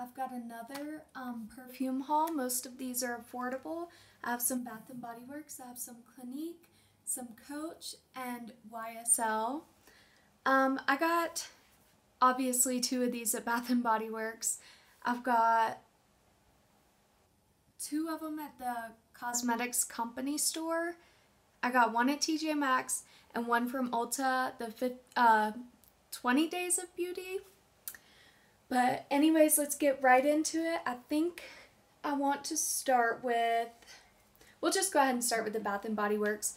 I've got another perfume haul. Most of these are affordable. I have some Bath & Body Works, I have some Clinique, some Coach, and YSL. I got obviously 2 of these at Bath & Body Works. I've got 2 of them at the cosmetics company store. I got 1 at TJMaxx and 1 from Ulta, the 20 Days of Beauty. But anyways, let's get right into it. I think I want to start with, we'll just go ahead and start with the Bath & Body Works.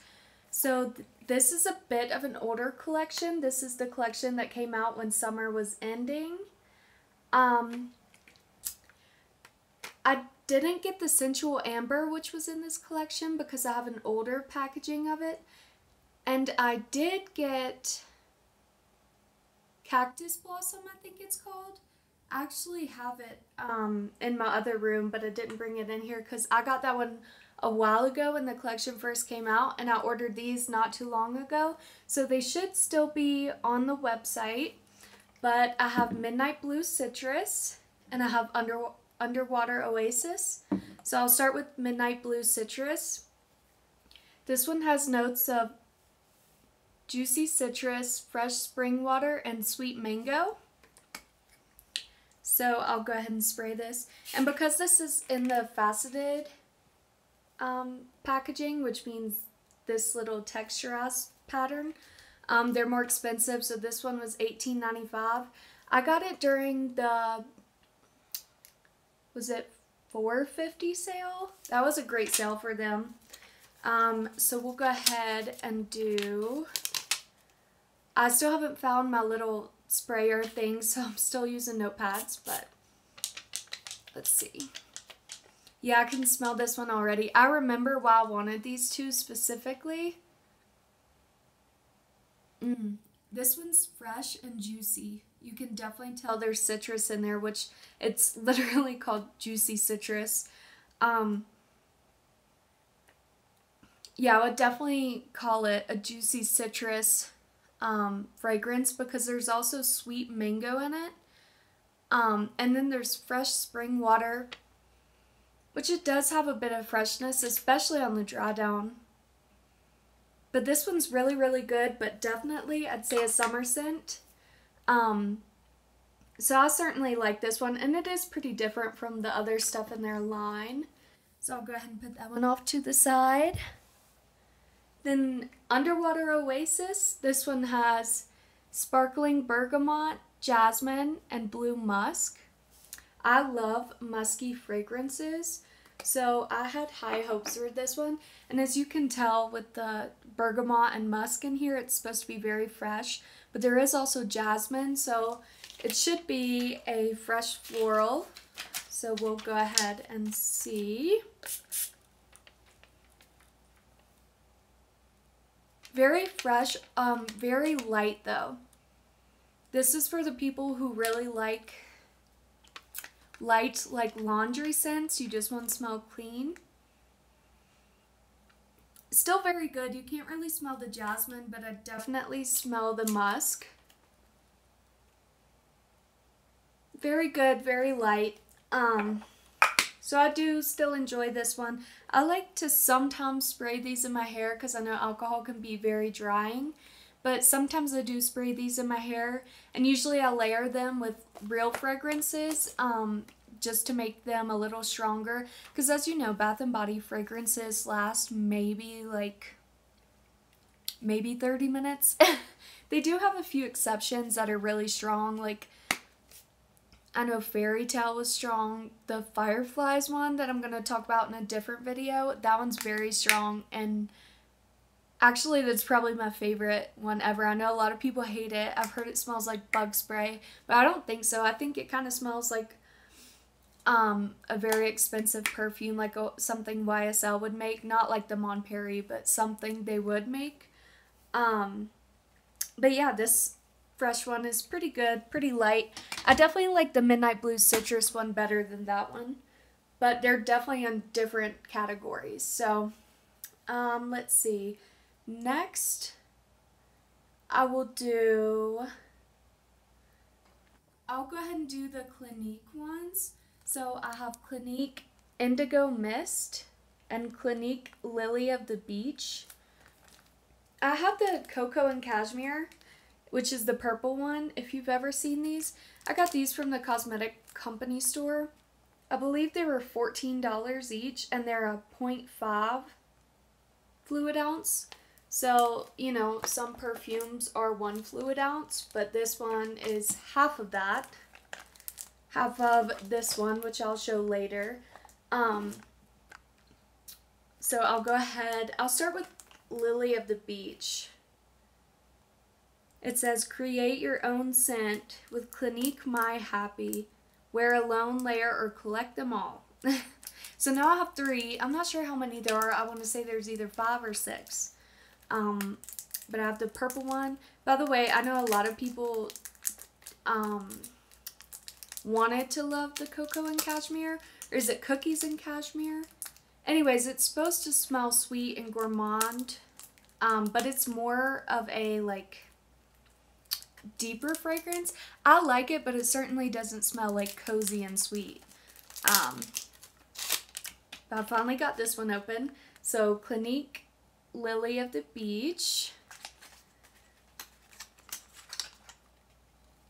So this is a bit of an older collection. This is the collection that came out when summer was ending. I didn't get the Sensual Amber, which was in this collection, because I have an older packaging of it. And I did get Cactus Blossom, I think it's called. I actually have it in my other room, but I didn't bring it in here because I got that one a while ago when the collection first came out, and I ordered these not too long ago. So they should still be on the website. But I have Midnight Blue Citrus, and I have Underwater Oasis. So I'll start with Midnight Blue Citrus. This one has notes of juicy citrus, fresh spring water, and sweet mango. So I'll go ahead and spray this. And because this is in the faceted packaging, which means this little texturized pattern, they're more expensive. So this one was $18.95. I got it during the, was it $4.50 sale? That was a great sale for them. So we'll go ahead and do, I still haven't found my little sprayer thing, so I'm still using notepads, but let's see. Yeah, I can smell this one already. I remember why I wanted these 2 specifically. This one's fresh and juicy. You can definitely tell there's citrus in there, which it's literally called juicy citrus. Yeah, I would definitely call it a juicy citrus fragrance because there's also sweet mango in it. And then there's fresh spring water, which it does have a bit of freshness, especially on the dry down. But this one's really, really good, but definitely I'd say a summer scent. So I certainly like this one, and it is pretty different from the other stuff in their line. So I'll go ahead and put that one off to the side. Then Underwater Oasis, this one has sparkling bergamot, jasmine, and blue musk. I love musky fragrances, so I had high hopes for this one. And as you can tell with the bergamot and musk in here, it's supposed to be very fresh, but there is also jasmine, so it should be a fresh floral. So we'll go ahead and see. Very fresh, very light though. This is for the people who really like light, like laundry scents. You just want to smell clean. Still very good. You can't really smell the jasmine, but I definitely smell the musk. Very good, very light. So I do still enjoy this one. I like to sometimes spray these in my hair because I know alcohol can be very drying. But sometimes I do spray these in my hair, and usually I layer them with real fragrances just to make them a little stronger. Because as you know, Bath & Body fragrances last maybe 30 minutes. They do have a few exceptions that are really strong, like I know Fairy Tale was strong. The Fireflies one that I'm going to talk about in a different video, that one's very strong, and actually that's probably my favorite one ever. I know a lot of people hate it. I've heard it smells like bug spray, but I don't think so. I think it kind of smells like a very expensive perfume, like something YSL would make. Not like the Mon Prairie, but something they would make. But yeah, this fresh one is pretty good, pretty light. I definitely like the Midnight Blue Citrus one better than that one, but they're definitely in different categories. So let's see. Next I will do I'll go ahead and do the Clinique ones. So I have Clinique Indigo Mist and Clinique Lily of the Beach. I have the Cocoa and Cashmere, which is the purple one, if you've ever seen these. I got these from the cosmetic company store. I believe they were $14 each, and they're a 0.5 fluid ounce. So, you know, some perfumes are 1 fluid ounce, but this one is half of that. Half of this one, which I'll show later. So I'll go ahead, I'll start with Lily of the Beach. It says, create your own scent with Clinique My Happy. Wear a lone layer or collect them all. So now I have 3. I'm not sure how many there are. I want to say there's either 5 or 6. But I have the purple one. By the way, I know a lot of people wanted to love the Cocoa and Cashmere. Or is it Cookies and Cashmere? Anyways, it's supposed to smell sweet and gourmand. But it's more of a, like, deeper fragrance. I like it, but it certainly doesn't smell like cozy and sweet. But I finally got this one open. So Clinique Lily of the Beach.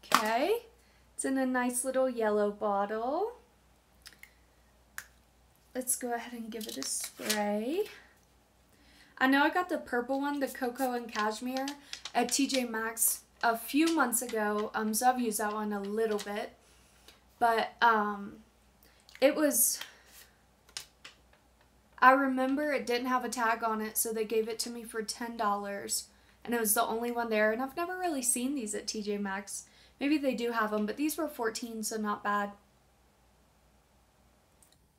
Okay, it's in a nice little yellow bottle. Let's go ahead and give it a spray. I know I got the purple one, the Cocoa and Cashmere, at TJMaxx a few months ago, so I've used that one a little bit, but it was, I remember it didn't have a tag on it, so they gave it to me for $10, and it was the only one there, and I've never really seen these at TJMaxx. Maybe they do have them, but these were $14, so not bad.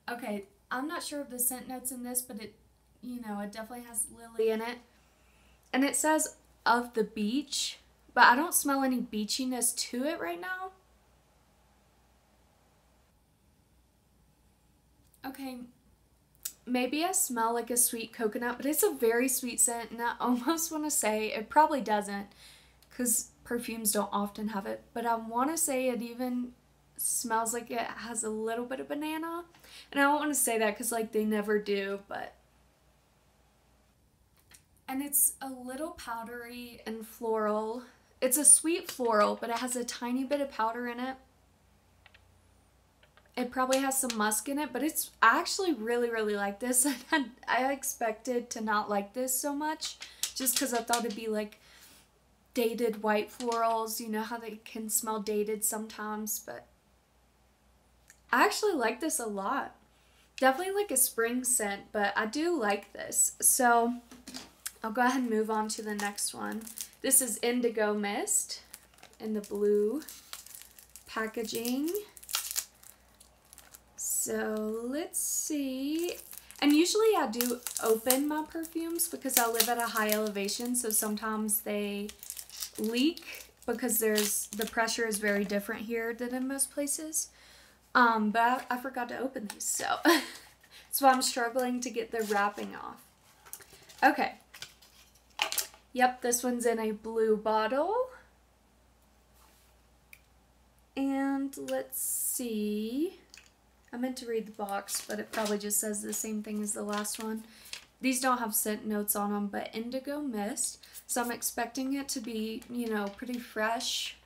Okay, I'm not sure of the scent notes in this, but it, you know, it definitely has lily in it, and it says of the beach, but I don't smell any beachiness to it right now. Okay, maybe I smell like a sweet coconut, but it's a very sweet scent, and I almost want to say it probably doesn't, because perfumes don't often have it, but I want to say it even smells like it has a little bit of banana, and I don't want to say that because, like, they never do, but, and it's a little powdery and floral. It's a sweet floral, but it has a tiny bit of powder in it. It probably has some musk in it, but it's, I actually really, really like this. I expected to not like this so much, just because I thought it'd be like dated white florals. You know how they can smell dated sometimes, but I actually like this a lot. Definitely like a spring scent, but I do like this. So I'll go ahead and move on to the next one. This is Indigo Mist in the blue packaging. So let's see. And usually I do open my perfumes because I live at a high elevation, so sometimes they leak because the pressure is very different here than in most places. But I forgot to open these, so that's why I'm struggling to get the wrapping off. Okay. Yep, this one's in a blue bottle. And let's see. I meant to read the box, but it probably just says the same thing as the last one. These don't have scent notes on them, but Indigo Mist. So I'm expecting it to be, you know, pretty fresh.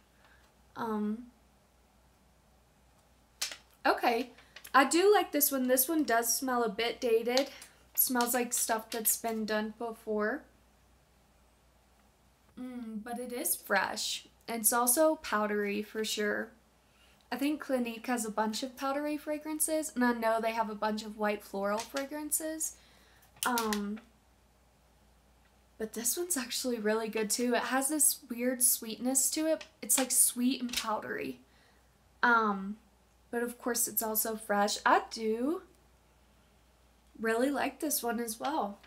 Okay, I do like this one. This one does smell a bit dated. It smells like stuff that's been done before. But it is fresh. It's also powdery for sure. I think Clinique has a bunch of powdery fragrances, and I know they have a bunch of white floral fragrances. But this one's actually really good too. It has this weird sweetness to it. It's like sweet and powdery. But of course it's also fresh. I do really like this one as well.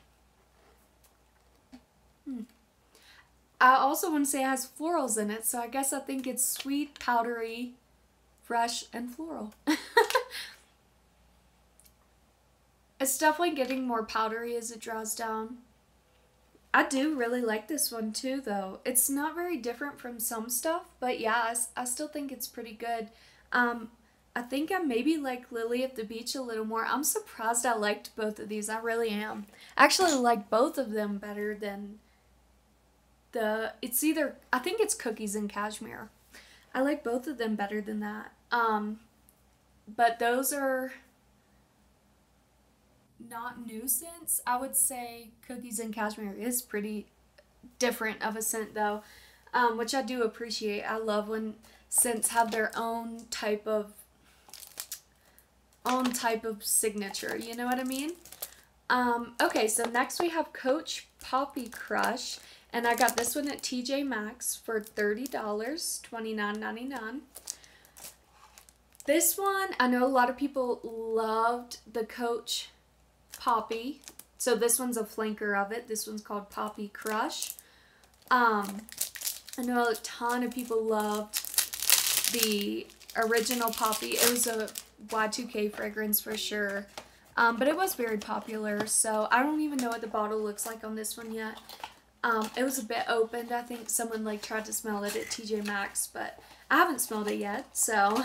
I also want to say it has florals in it, so I guess I think it's sweet, powdery, fresh, and floral. It's definitely getting more powdery as it draws down. I do really like this one too, though. It's not very different from some stuff, but yeah, I still think it's pretty good. I think I maybe like Lily of the Beach a little more. I'm surprised I liked both of these. I really am. I actually like both of them better than it's either, I think it's Cookies and Cashmere. I like both of them better than that. But those are not new scents. I would say Cookies and Cashmere is pretty different of a scent though, which I do appreciate. I love when scents have their own type of signature, you know what I mean? Okay, so next we have Coach Poppy Crush, and I got this one at TJMaxx for $30, $29.99. This one, I know a lot of people loved the Coach Poppy, so this one's a flanker of it. This one's called Poppy Crush. I know a ton of people loved the original Poppy. It was a Y2K fragrance for sure, but it was very popular, so I don't even know what the bottle looks like on this one yet. It was a bit opened. I think someone like tried to smell it at TJMaxx, but I haven't smelled it yet, so.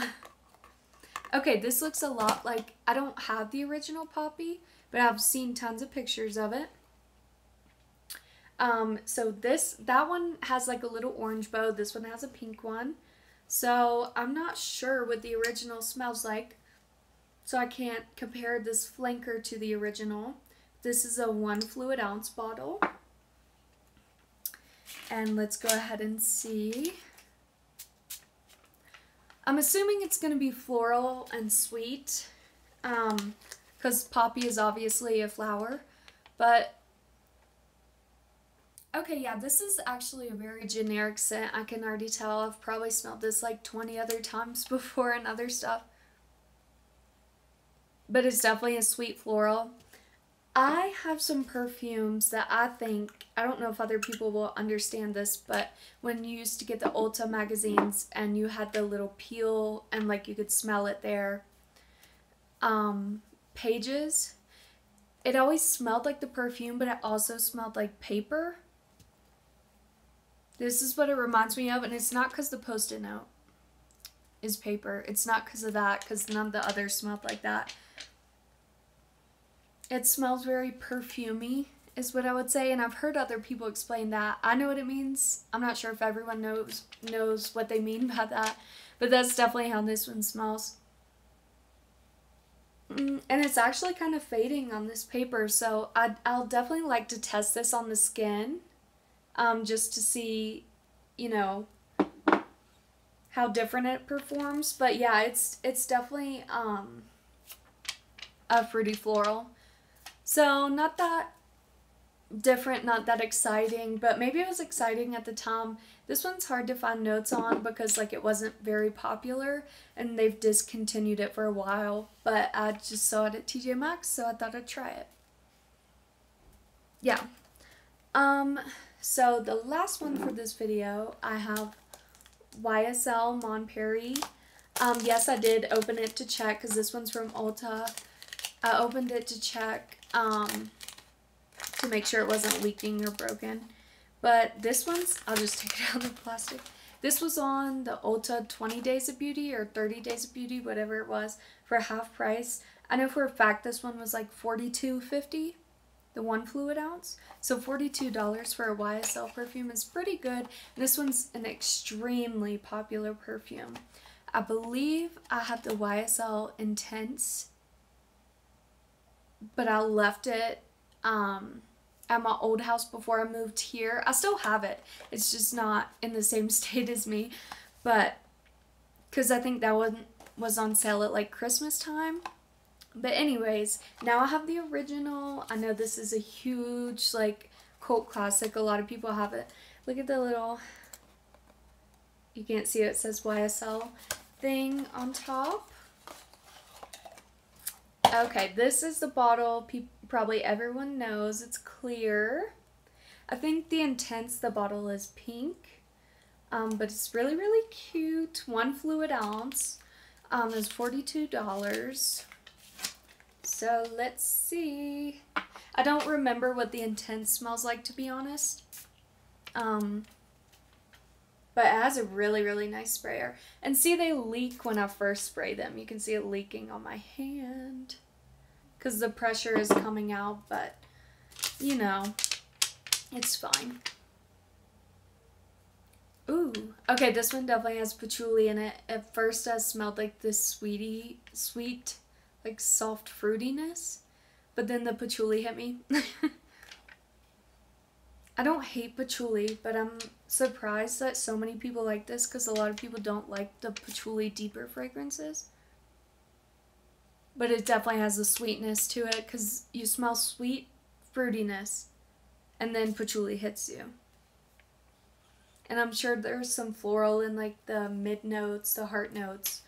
Okay, this looks a lot like, I don't have the original Poppy, but I've seen tons of pictures of it. So that one has like a little orange bow. This one has a pink one. So I'm not sure what the original smells like, so I can't compare this flanker to the original. This is a 1 fluid ounce bottle. And let's go ahead and see. I'm assuming it's going to be floral and sweet, because poppy is obviously a flower, but okay, yeah, this is actually a very generic scent. I can already tell. I've probably smelled this like 20 other times before and other stuff, but it's definitely a sweet floral. I have some perfumes that I think, I don't know if other people will understand this, but when you used to get the Ulta magazines and you had the little peel and like you could smell it there, pages, it always smelled like the perfume, but it also smelled like paper. This is what it reminds me of, and it's not because the Post-it note is paper. It's not because of that, because none of the others smelled like that. It smells very perfumey, is what I would say, and I've heard other people explain that. I know what it means. I'm not sure if everyone knows what they mean by that, but that's definitely how this one smells. And it's actually kind of fading on this paper, so I'll definitely like to test this on the skin, just to see, you know, how different it performs. But yeah, it's definitely a fruity floral. So not that different, not that exciting, but maybe it was exciting at the time. This one's hard to find notes on because like it wasn't very popular and they've discontinued it for a while, but I just saw it at TJMaxx, so I thought I'd try it. Yeah. So the last one for this video, I have YSL Mon Prairie. Yes, I did open it to check because this one's from Ulta. I opened it to check to make sure it wasn't leaking or broken. But this one's, I'll just take it out of the plastic. This was on the Ulta 20 Days of Beauty or 30 Days of Beauty, whatever it was, for half price. I know for a fact this one was like $42.50, the 1 fluid ounce. So $42 for a YSL perfume is pretty good. And this one's an extremely popular perfume. I believe I have the YSL Intense, but I left it at my old house before I moved here. I still have it. It's just not in the same state as me, but because I think that one was on sale at like Christmas time. But anyways, now I have the original. I know this is a huge like cult classic. A lot of people have it. Look at the little, you can't see it, it says YSL thing on top. Okay, this is the bottle probably everyone knows. It's clear. I think the Intense, the bottle is pink, but it's really, really cute. 1 fluid ounce is $42. So let's see. I don't remember what the Intense smells like, to be honest. But it has a really, really nice sprayer. And see, they leak when I first spray them. You can see it leaking on my hand. Because the pressure is coming out, but, you know, it's fine. Ooh. Okay, this one definitely has patchouli in it. At first, I smelled like this sweet, like soft fruitiness. But then the patchouli hit me. I don't hate patchouli, but I'm surprised that so many people like this because a lot of people don't like the patchouli deeper fragrances. But it definitely has a sweetness to it because you smell sweet fruitiness and then patchouli hits you. And I'm sure there's some floral in like the mid notes, the heart notes.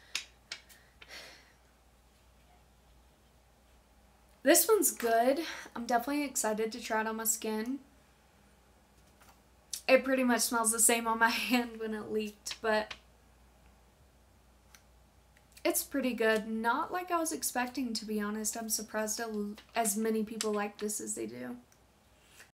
This one's good. I'm definitely excited to try it on my skin. It pretty much smells the same on my hand when it leaked, but it's pretty good. Not like I was expecting, to be honest. I'm surprised as many people like this as they do.